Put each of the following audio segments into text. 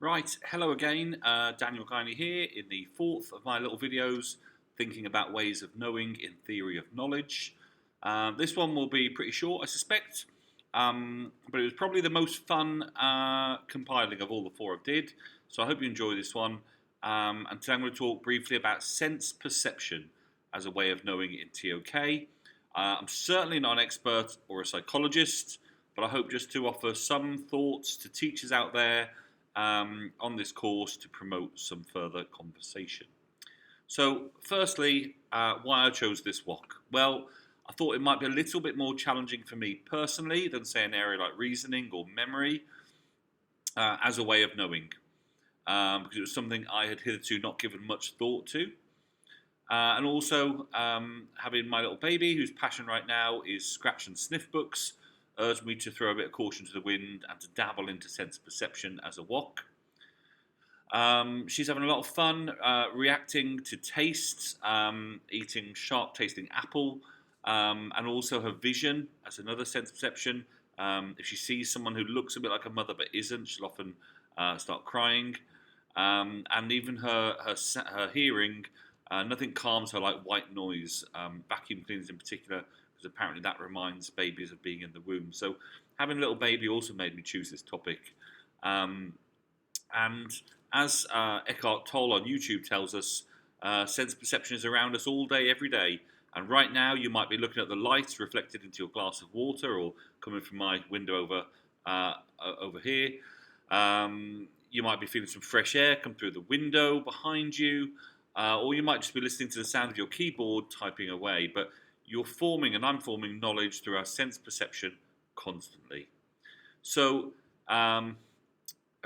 Right, hello again, Daniel Guiney here in the fourth of my little videos thinking about ways of knowing in theory of knowledge. This one will be pretty short, I suspect, but it was probably the most fun compiling of all the four I did, so I hope you enjoy this one. And today I'm going to talk briefly about sense perception as a way of knowing in TOK. I'm certainly not an expert or a psychologist, but I hope just to offer some thoughts to teachers out there on this course to promote some further conversation. So, firstly, why I chose this WOC? Well, I thought it might be a little bit more challenging for me personally than, say, an area like reasoning or memory as a way of knowing, because it was something I had hitherto not given much thought to. And also, having my little baby, whose passion right now is scratch and sniff books, urged me to throw a bit of caution to the wind and to dabble into sense perception as a WOC. She's having a lot of fun reacting to tastes, eating sharp tasting apple, and also her vision as another sense perception. If she sees someone who looks a bit like her mother but isn't, she'll often start crying. And even her hearing, nothing calms her like white noise, vacuum cleaners in particular, because apparently that reminds babies of being in the womb. So having a little baby also made me choose this topic. And as Eckhart Tolle on YouTube tells us, sense perception is around us all day, every day. And right now, you might be looking at the light reflected into your glass of water, or coming from my window over here. You might be feeling some fresh air come through the window behind you, or you might just be listening to the sound of your keyboard typing away. But you're forming, and I'm forming, knowledge through our sense perception constantly. So, I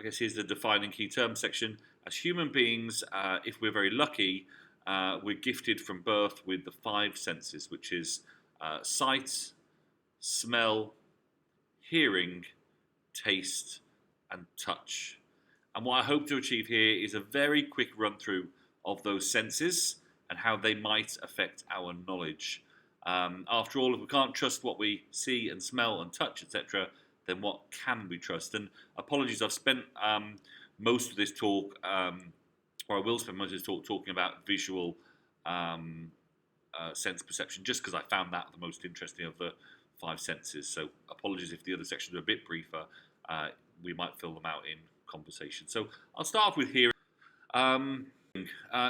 guess here's the defining key term section. As human beings, if we're very lucky, we're gifted from birth with the five senses, which is sight, smell, hearing, taste, and touch. And what I hope to achieve here is a very quick run through of those senses and how they might affect our knowledge. After all, if we can't trust what we see and smell and touch, etc., then what can we trust? And apologies, I've spent most of this talk, or I will spend most of this talk talking about visual sense perception, just because I found that the most interesting of the five senses. So apologies if the other sections are a bit briefer. We might fill them out in conversation. So I'll start off with hearing.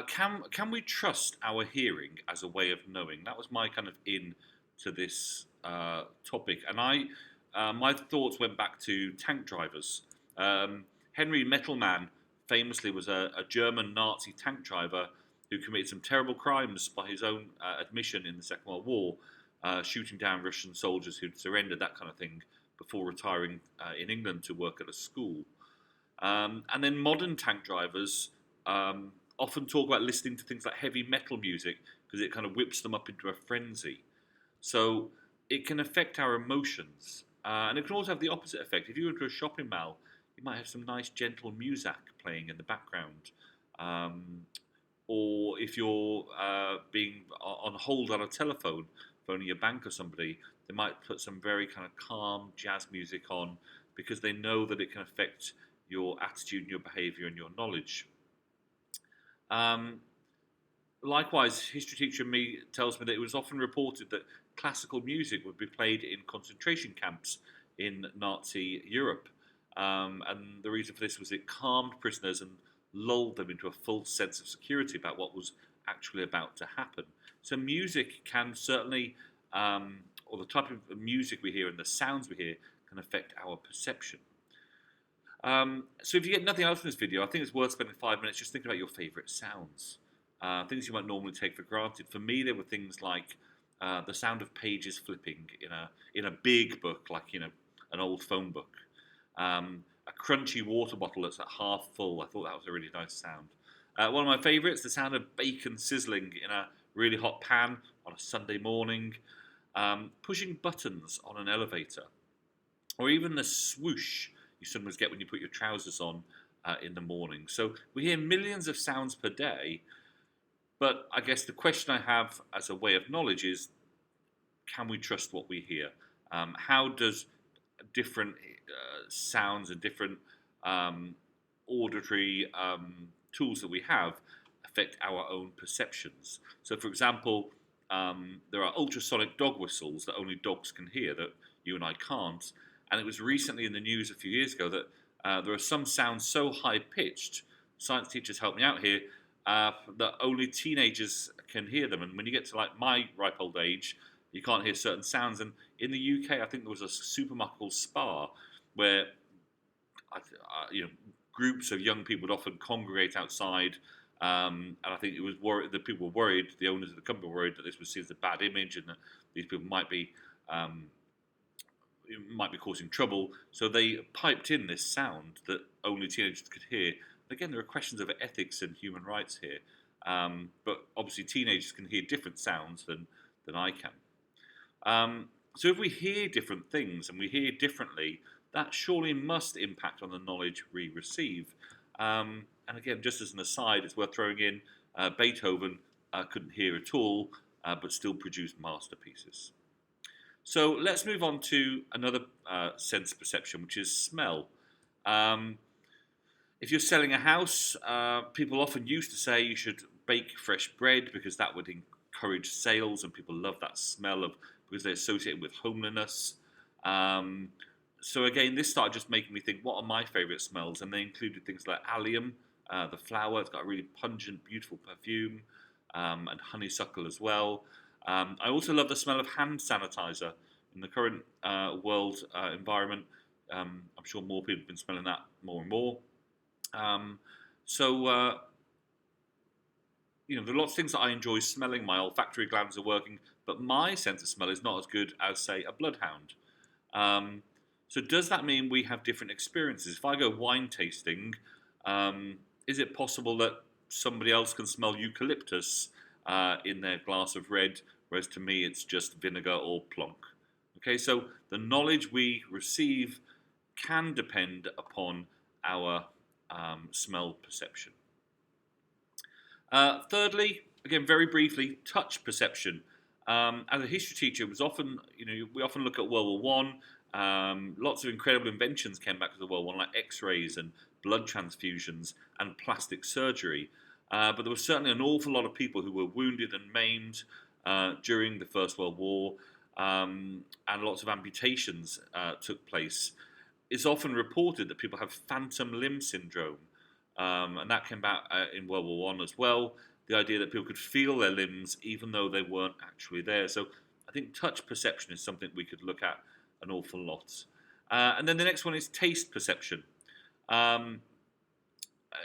Can we trust our hearing as a way of knowing? That was my kind of in to this topic, and my thoughts went back to tank drivers. Henry Mettelmann famously was a German Nazi tank driver who committed some terrible crimes by his own admission in the Second World War, shooting down Russian soldiers who'd surrendered, that kind of thing, before retiring in England to work at a school. And then modern tank drivers often talk about listening to things like heavy metal music because it kind of whips them up into a frenzy. So it can affect our emotions. And it can also have the opposite effect. If you go to a shopping mall, you might have some nice gentle music playing in the background. Or if you're being on hold on a telephone, phoning your bank or somebody, they might put some very kind of calm jazz music on because they know that it can affect your attitude and your behaviour and your knowledge. Likewise, history teacher me tells me that it was often reported that classical music would be played in concentration camps in Nazi Europe. And the reason for this was it calmed prisoners and lulled them into a false sense of security about what was actually about to happen. So music can certainly, or the type of music we hear and the sounds we hear can affect our perception. So if you get nothing else from this video, I think it's worth spending 5 minutes just thinking about your favourite sounds. Things you might normally take for granted. For me, there were things like the sound of pages flipping in a big book, like an old phone book. A crunchy water bottle that's at half full. I thought that was a really nice sound. One of my favourites, the sound of bacon sizzling in a really hot pan on a Sunday morning. Pushing buttons on an elevator. Or even the swoosh you sometimes get when you put your trousers on in the morning. So we hear millions of sounds per day, but I guess the question I have as a way of knowledge is, can we trust what we hear? How does different sounds and different auditory tools that we have affect our own perceptions. So, for example, there are ultrasonic dog whistles that only dogs can hear that you and I can't. And it was recently in the news a few years ago that there are some sounds so high pitched, science teachers help me out here, that only teenagers can hear them. And when you get to like my ripe old age, you can't hear certain sounds. And in the UK, I think there was a supermarket called Spar where groups of young people would often congregate outside. And I think it was worried that people were worried, the owners of the company were worried that this was seen as a bad image and that these people might be causing trouble. So they piped in this sound that only teenagers could hear. Again, there are questions of ethics and human rights here. But obviously teenagers can hear different sounds than I can. So if we hear different things and we hear differently, that surely must impact on the knowledge we receive. And again, just as an aside, it's worth throwing in, Beethoven couldn't hear at all, but still produced masterpieces. So let's move on to another sense perception, which is smell. If you're selling a house, people often used to say you should bake fresh bread because that would encourage sales, and people love that smell because they associate it with homeliness. So again, this started just making me think, what are my favourite smells? And they included things like allium, the flower. It's got a really pungent, beautiful perfume, and honeysuckle as well. I also love the smell of hand sanitizer. In the current world environment, I'm sure more people have been smelling that more and more. There are lots of things that I enjoy smelling. My olfactory glands are working, but my sense of smell is not as good as, say, a bloodhound. So does that mean we have different experiences? If I go wine tasting, is it possible that somebody else can smell eucalyptus in their glass of red, whereas to me it's just vinegar or plonk? Okay, so the knowledge we receive can depend upon our smell perception. Thirdly, again, very briefly, touch perception. As a history teacher, it was often, we often look at World War One. Lots of incredible inventions came back to the World War, like X-rays and blood transfusions and plastic surgery. But there was certainly an awful lot of people who were wounded and maimed during the First World War, and lots of amputations took place. It's often reported that people have phantom limb syndrome, and that came about in World War One as well. The idea that people could feel their limbs even though they weren't actually there. So I think touch perception is something we could look at an awful lot. And then the next one is taste perception.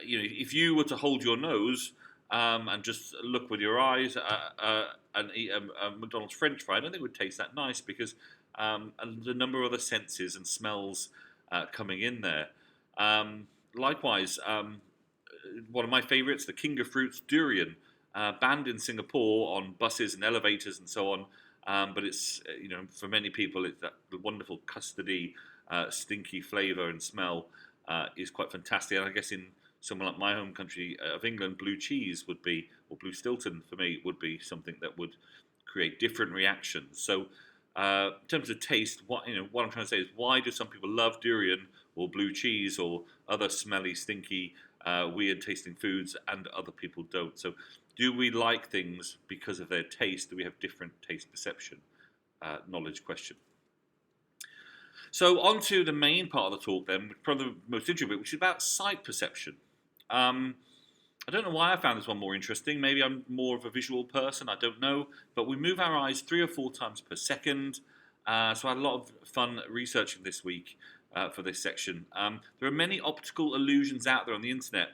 If you were to hold your nose and just look with your eyes and eat a McDonald's French fry, I don't think it would taste that nice because the number of other senses and smells coming in there. Likewise, one of my favourites, the king of fruits, durian, banned in Singapore on buses and elevators and so on. But it's, for many people, it's that the wonderful custardy, stinky flavour and smell is quite fantastic. And I guess in somewhere like my home country of England, blue cheese would be, or blue Stilton for me, would be something that would create different reactions. So in terms of taste, what I'm trying to say is, why do some people love durian or blue cheese or other smelly, stinky, weird tasting foods, and other people don't? So do we like things because of their taste? Do we have different taste perception? Knowledge question. So on to the main part of the talk then, probably the most interesting bit, which is about sight perception. I don't know why I found this one more interesting. Maybe I'm more of a visual person, I don't know. But we move our eyes 3 or 4 times per second. So I had a lot of fun researching this week for this section. There are many optical illusions out there on the internet.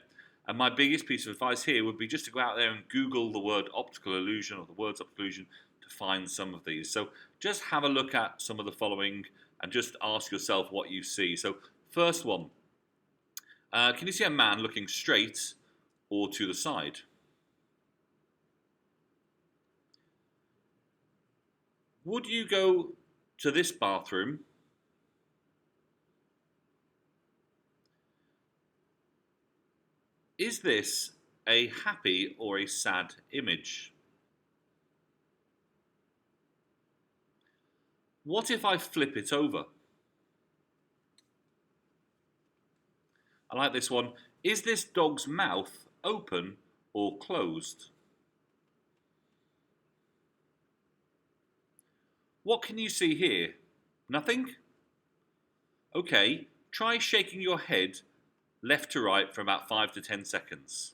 And my biggest piece of advice here would be just to go out there and Google the word optical illusion or the words optical illusion to find some of these. So just have a look at some of the following and just ask yourself what you see. So first one, can you see a man looking straight or to the side? Would you go to this bathroom? Is this a happy or a sad image? What if I flip it over? I like this one. Is this dog's mouth open or closed? What can you see here? Nothing? Okay, try shaking your head left to right for about 5 to 10 seconds.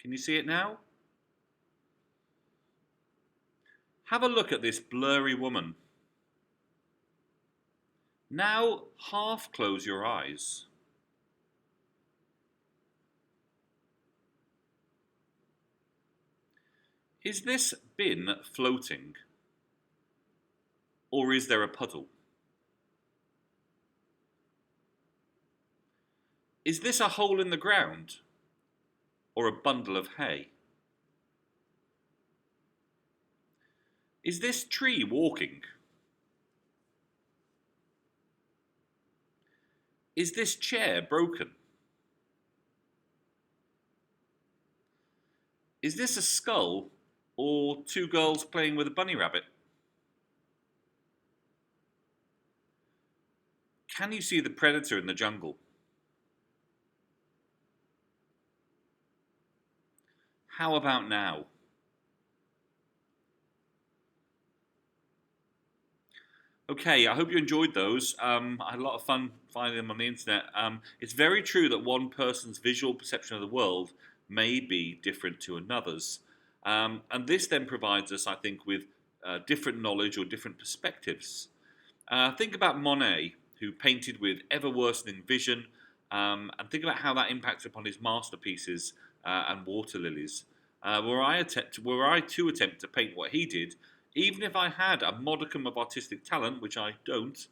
Can you see it now? Have a look at this blurry woman. Now half close your eyes. Is this bin floating? Or is there a puddle? Is this a hole in the ground? Or a bundle of hay? Is this tree walking? Is this chair broken? Is this a skull or two girls playing with a bunny rabbit? Can you see the predator in the jungle? How about now? Okay, I hope you enjoyed those. I had a lot of fun finding them on the internet. It's very true that one person's visual perception of the world may be different to another's. And this then provides us, I think, with different knowledge or different perspectives. Think about Monet, who painted with ever worsening vision, and think about how that impacts upon his masterpieces and water lilies. Were I to attempt to paint what he did, even if I had a modicum of artistic talent, which I don't,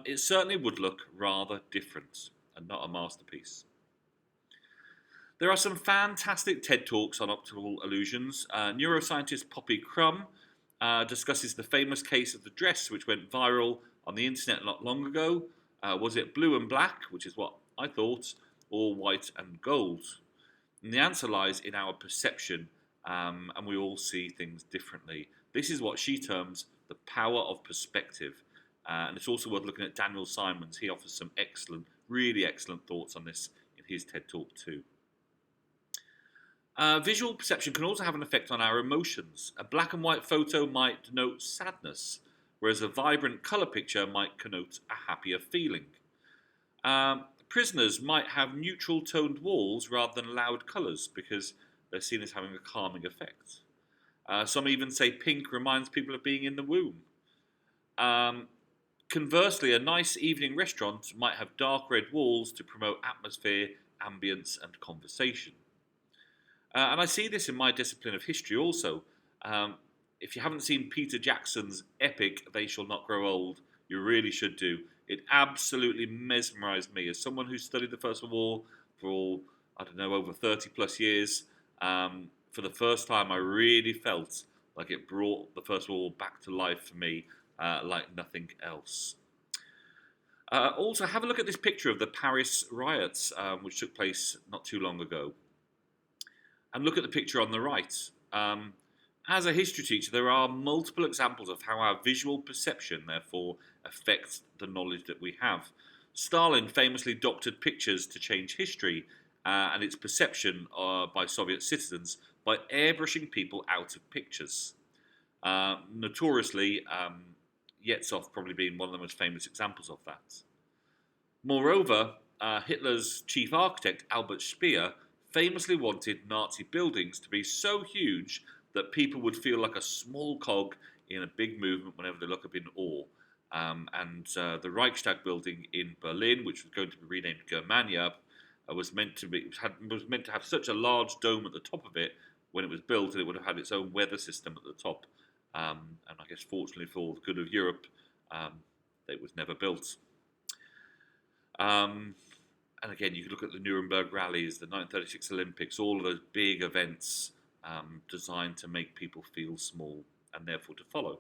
it certainly would look rather different and not a masterpiece. There are some fantastic TED Talks on optical illusions. Neuroscientist Poppy Crum discusses the famous case of the dress which went viral on the internet not long ago. Was it blue and black, which is what I thought, or white and gold? And the answer lies in our perception, and we all see things differently. This is what she terms the power of perspective. And it's also worth looking at Daniel Simons. He offers some excellent, really excellent thoughts on this in his TED Talk too. Visual perception can also have an effect on our emotions. A black and white photo might denote sadness, whereas a vibrant colour picture might connote a happier feeling. Prisoners might have neutral toned walls rather than loud colours because they're seen as having a calming effect. Some even say pink reminds people of being in the womb. Conversely, a nice evening restaurant might have dark red walls to promote atmosphere, ambience, and conversation. And I see this in my discipline of history also. If you haven't seen Peter Jackson's epic They Shall Not Grow Old, you really should do. It absolutely mesmerised me as someone who studied the First World War for, I don't know, over 30 plus years. For the first time, I really felt like it brought the First World War back to life for me like nothing else. Also, have a look at this picture of the Paris riots, which took place not too long ago. And look at the picture on the right. As a history teacher, there are multiple examples of how our visual perception, therefore, affects the knowledge that we have. Stalin famously doctored pictures to change history and its perception by Soviet citizens by airbrushing people out of pictures. Notoriously, Yezhov probably being one of the most famous examples of that. Moreover, Hitler's chief architect, Albert Speer, famously wanted Nazi buildings to be so huge that people would feel like a small cog in a big movement whenever they look up in awe. The Reichstag building in Berlin, which was going to be renamed Germania, was meant to have such a large dome at the top of it when it was built, and it would have had its own weather system at the top. And I guess, fortunately for the good of Europe, it was never built. And again, you can look at the Nuremberg rallies, the 1936 Olympics, all of those big events designed to make people feel small and therefore to follow.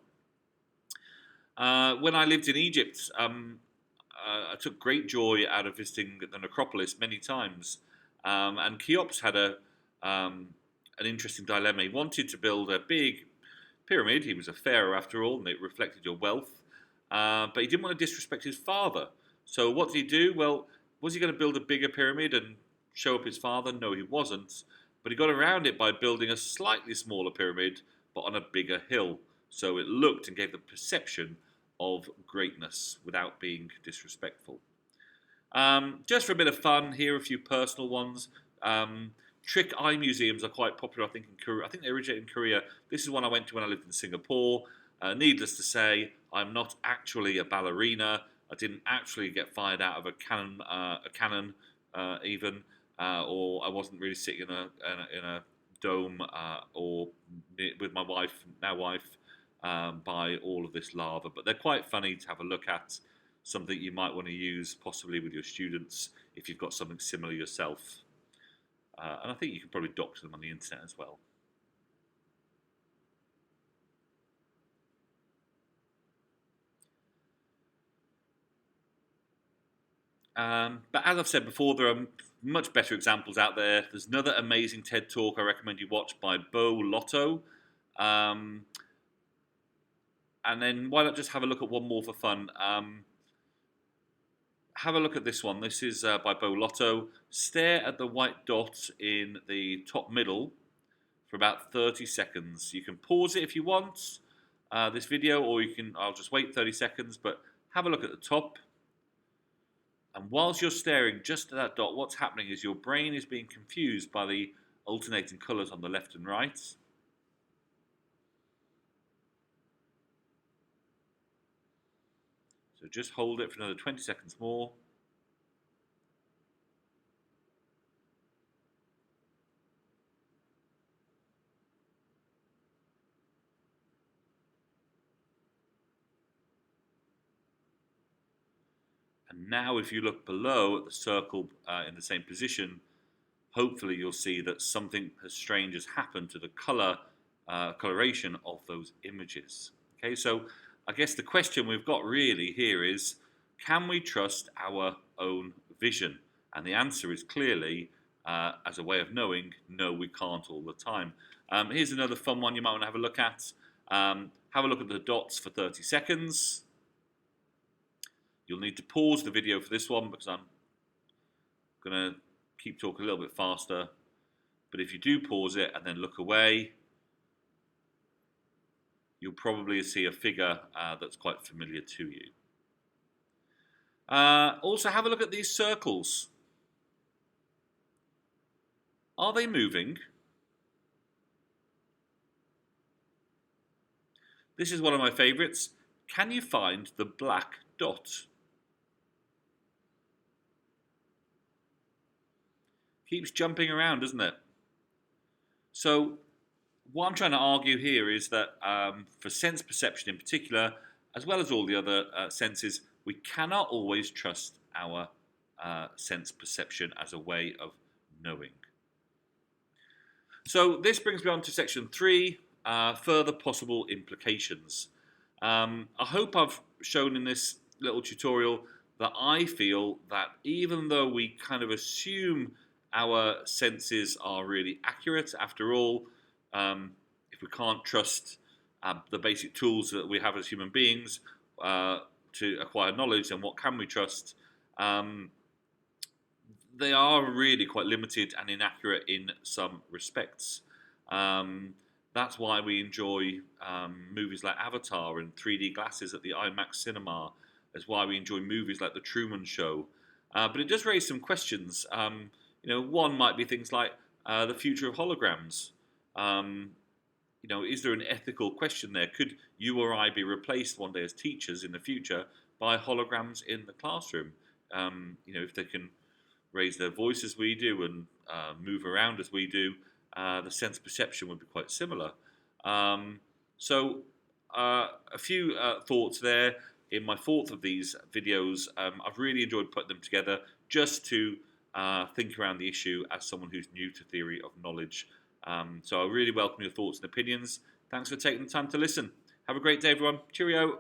When I lived in Egypt, I took great joy out of visiting the necropolis many times. And Cheops had an interesting dilemma. He wanted to build a big pyramid. He was a pharaoh after all, and it reflected your wealth. But he didn't want to disrespect his father. So what did he do? Well, was he going to build a bigger pyramid and show up his father? No, he wasn't. But he got around it by building a slightly smaller pyramid, but on a bigger hill. So it looked and gave the perception of greatness without being disrespectful. Just for a bit of fun, here are a few personal ones. Trick eye museums are quite popular, I think, in Korea. I think they originated in Korea. This is one I went to when I lived in Singapore. Needless to say, I'm not actually a ballerina. I didn't actually get fired out of a cannon even, or I wasn't really sitting in a dome or with my wife, now wife, by all of this lava. But they're quite funny to have a look at. Something you might want to use possibly with your students if you've got something similar yourself. And I think you can probably doctor them on the internet as well. But as I've said before, there are much better examples out there. There's another amazing TED Talk I recommend you watch by Bo Lotto. And then why not just have a look at one more for fun? Have a look at this one. This is by Bo Lotto. Stare at the white dot in the top middle for about 30 seconds. You can pause it if you want, this video, or I'll just wait 30 seconds, but have a look at the top. And whilst you're staring just at that dot, what's happening is your brain is being confused by the alternating colours on the left and right. So just hold it for another 20 seconds more. And now if you look below at the circle in the same position, hopefully you'll see that something strange has happened to the coloration of those images. Okay, so I guess the question we've got really here is, can we trust our own vision? And the answer is clearly, as a way of knowing, no, we can't all the time. Here's another fun one you might want to have a look at. Have a look at the dots for 30 seconds. You'll need to pause the video for this one because I'm going to keep talking a little bit faster. But if you do pause it and then look away, you'll probably see a figure that's quite familiar to you. Also, have a look at these circles. Are they moving? This is one of my favourites. Can you find the black dot? Keeps jumping around, doesn't it? So what I'm trying to argue here is that for sense perception in particular, as well as all the other senses, we cannot always trust our sense perception as a way of knowing. So this brings me on to section 3, further possible implications. I hope I've shown in this little tutorial that I feel that even though we kind of assume our senses are really accurate, after all, if we can't trust the basic tools that we have as human beings to acquire knowledge, then what can we trust? They are really quite limited and inaccurate in some respects. That's why we enjoy movies like Avatar and 3D glasses at the IMAX cinema. That's why we enjoy movies like The Truman Show. But it does raise some questions. One might be things like the future of holograms. Is there an ethical question there? Could you or I be replaced one day as teachers in the future by holograms in the classroom? If they can raise their voice as we do and move around as we do, the sense perception would be quite similar. So a few thoughts there in my fourth of these videos. I've really enjoyed putting them together just to think around the issue as someone who's new to theory of knowledge. So I really welcome your thoughts and opinions. Thanks for taking the time to listen. Have a great day, everyone. Cheerio.